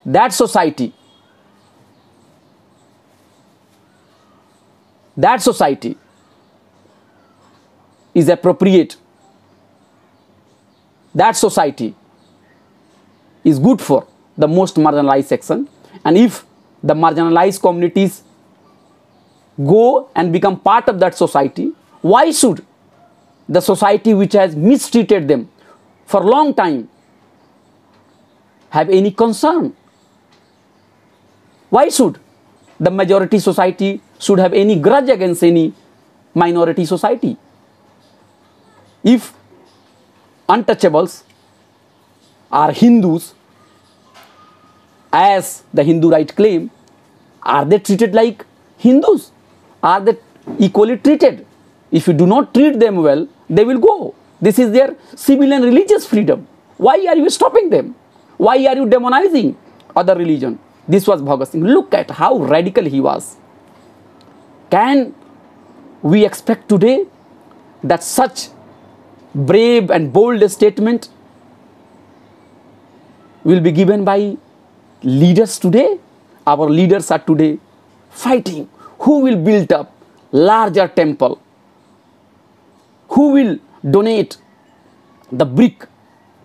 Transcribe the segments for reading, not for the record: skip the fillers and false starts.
that society is appropriate, that society is good for the most marginalized section, and if the marginalized communities go and become part of that society, why should the society which has mistreated them for a long time have any concern? Why should the majority society should have any grudge against any minority society? If untouchables are Hindus, as the Hindu right claim, are they treated like Hindus? Are they equally treated? If you do not treat them well, they will go. This is their civil and religious freedom. Why are you stopping them? Why are you demonizing other religion? This was Bhagat Singh. Look at how radical he was. Can we expect today that such brave and bold statement will be given by leaders today? Our leaders are today fighting. Who will build up larger temple? Who will donate the brick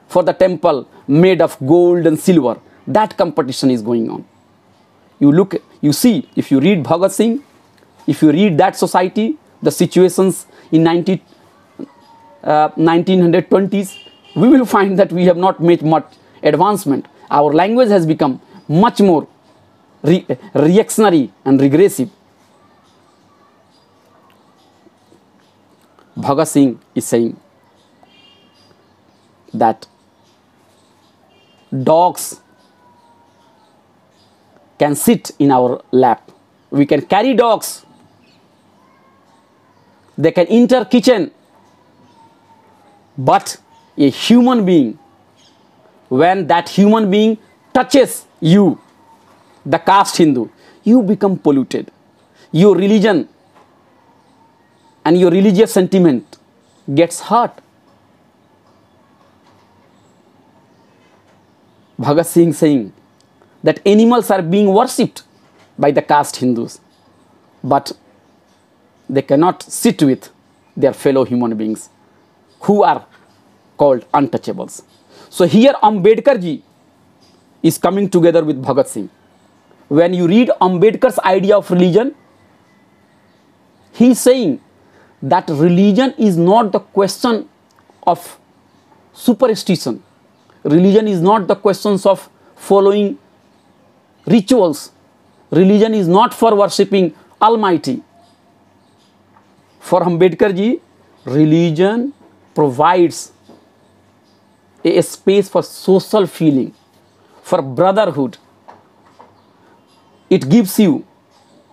for the temple made of gold and silver? That competition is going on. You see, if you read Bhagat Singh, if you read that society, the situations in 1920s, we will find that we have not made much advancement. Our language has become much more reactionary and regressive. Bhagat Singh is saying that dogs can sit in our lap. We can carry dogs. They can enter kitchen. But a human being, when that human being touches you, the caste Hindu, you become polluted. Your religion and your religious sentiment gets hurt. Bhagat Singh saying that animals are being worshipped by the caste Hindus, but they cannot sit with their fellow human beings who are called untouchables. So here Ambedkar ji is coming together with Bhagat Singh. When you read Ambedkar's idea of religion, he is saying that religion is not the question of superstition. Religion is not the questions of following rituals. Religion is not for worshipping Almighty. For Ambedkar ji, religion provides a space for social feeling, for brotherhood. It gives you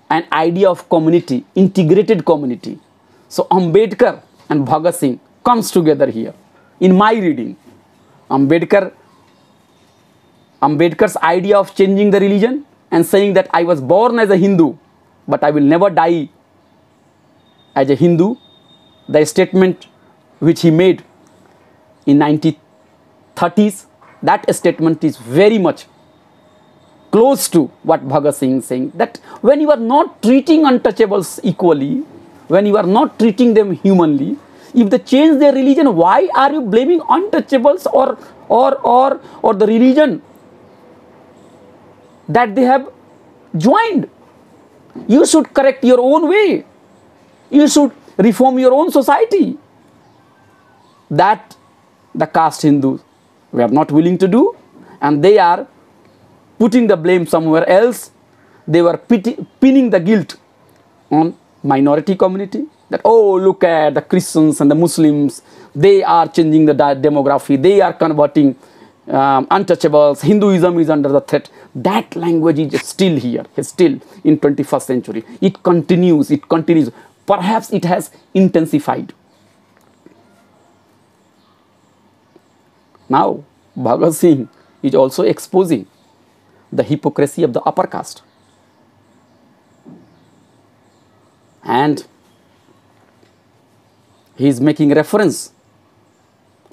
an idea of community, integrated community. So Ambedkar and Bhagat Singh comes together here. In my reading, Ambedkar's idea of changing the religion and saying that I was born as a Hindu, but I will never die as a Hindu, the statement which he made in 1930s, that statement is very much close to what Bhagat Singh is saying, that when you are not treating untouchables equally, when you are not treating them humanly, if they change their religion, why are you blaming untouchables or the religion that they have joined? You should correct your own way. You should reform your own society. That the caste Hindus were not willing to do, and they are putting the blame somewhere else. They were pinning the guilt on minority community. That, oh, look at the Christians and the Muslims, they are changing the demography, they are converting untouchables, Hinduism is under the threat. That language is still here, still in 21st century. It continues. Perhaps it has intensified. Now, Bhagat Singh is also exposing the hypocrisy of the upper caste. And he is making reference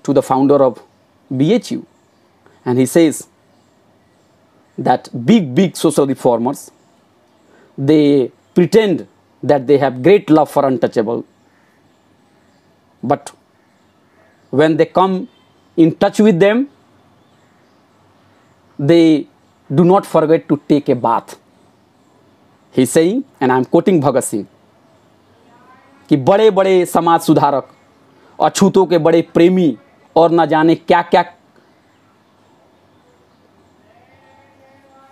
to the founder of BHU. And he says that big social reformers, they pretend that they have great love for untouchable, but when they come in touch with them, they do not forget to take a bath. He is saying, and I am quoting Bhagat Singh, कि बड़े बड़े समाज सुधारक, अछूतों के बड़े प्रेमी और न जाने क्या क्या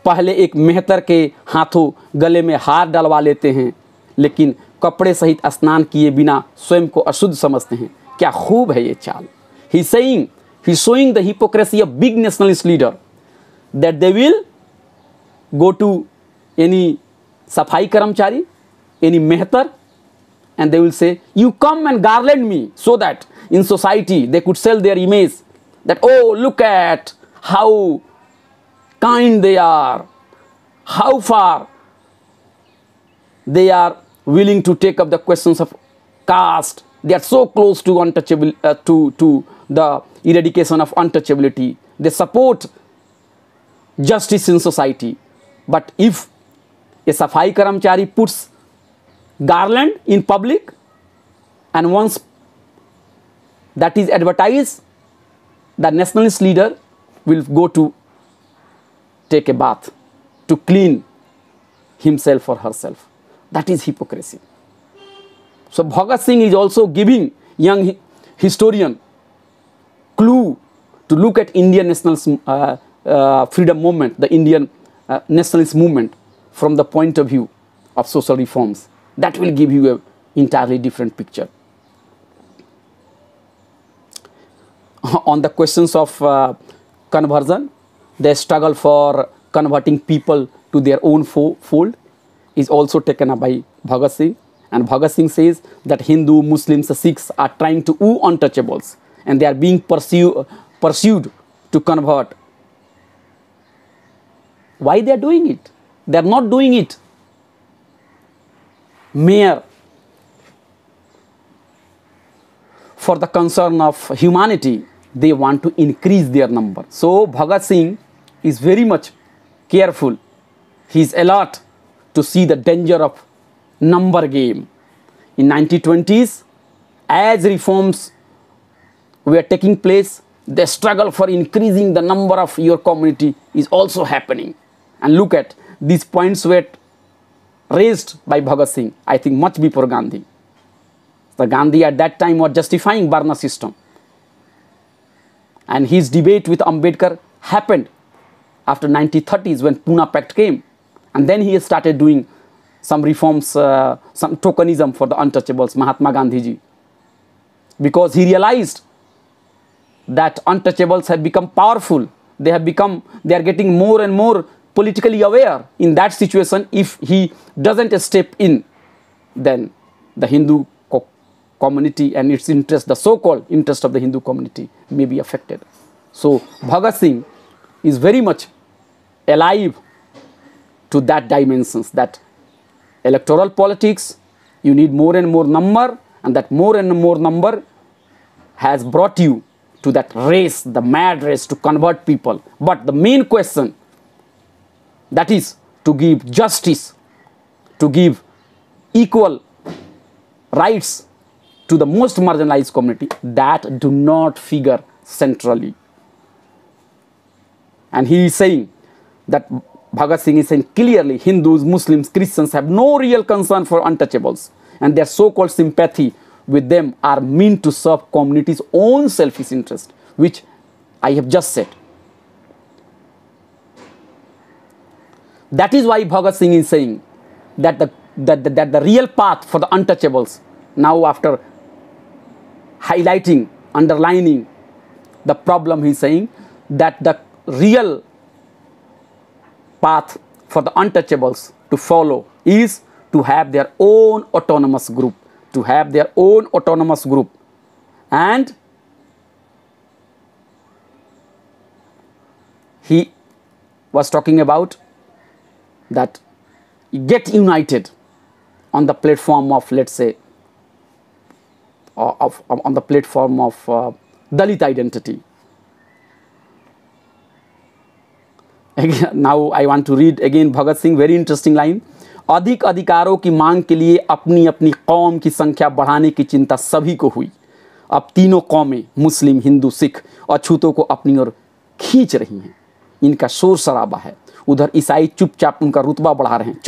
पहले एक मेहतर के हाथों गले में हार डलवा लेते हैं, लेकिन कपड़े सहित स्नान किए बिना स्वयं को अशुद्ध समझते हैं. क्या खूब है ये चाल. He saying, he showing the hypocrisy of big nationalist leader, that they will go to any safai karamchari, any mehtar, and they will say, you come and garland me, so that in society they could sell their image, that, oh, look at how kind they are, how far they are willing to take up the questions of caste. They are so close to untouchable, to the eradication of untouchability. They support justice in society. But if a safai karamchari puts garland in public, and once that is advertised, the nationalist leader will go to take a bath to clean himself or herself. That is hypocrisy. So Bhagat Singh is also giving young historian clue to look at Indian national freedom movement, the Indian nationalist movement, from the point of view of social reforms. That will give you an entirely different picture. On the questions of conversion, the struggle for converting people to their own fold is also taken up by Bhagat Singh. And Bhagat Singh says that Hindu, Muslims, Sikhs are trying to woo untouchables, and they are being pursued to convert. Why they are doing it? They are not doing it mere for the concern of humanity. They want to increase their number. So Bhagat Singh is very much careful. He is alert to see the danger of number game. In 1920s, as reforms were taking place, the struggle for increasing the number of your community is also happening. And look at, these points were raised by Bhagat Singh, I think much before Gandhi. So Gandhi at that time was justifying Varna system. And his debate with Ambedkar happened after 1930s when Pune Pact came. And then he started doing some reforms, some tokenism for the untouchables, Mahatma Gandhi ji. Because he realized that untouchables have become powerful. They are getting more and more politically aware. In that situation, if he doesn't step in, then the Hindu community and its interest, the so-called interest of the Hindu community, may be affected. So Bhagat Singh is very much alive to that dimensions, that electoral politics, you need more and more number, and that more and more number has brought you to that race, the mad race to convert people. But the main question, that is to give justice, to give equal rights to the most marginalized community, that do not figure centrally. And he is saying that Bhagat Singh is saying clearly, Hindus, Muslims, Christians have no real concern for untouchables, and their so-called sympathy with them are meant to serve community's own selfish interest, which I have just said. That is why Bhagat Singh is saying that the real path for the untouchables, now after highlighting, underlining the problem, he is saying that the real path for the untouchables to follow is to have their own autonomous group, and he was talking about that get united on the platform of, let's say, on the platform of Dalit identity. Now I want to read again Bhagat Singh, very interesting line. अधिक अधिकारों की मांग के लिए अपनी अपनी कौम की संख्या बढ़ाने की चिंता सभी को हुई। अब तीनों कौमें, मुस्लिम, हिंदू, सिख, अछूतों को अपनी ओर खींच रही हैं। इनका शोर शराबा है। उधर ईसाई चुपचाप उनका रुतबा बढ़ा रहे हैं।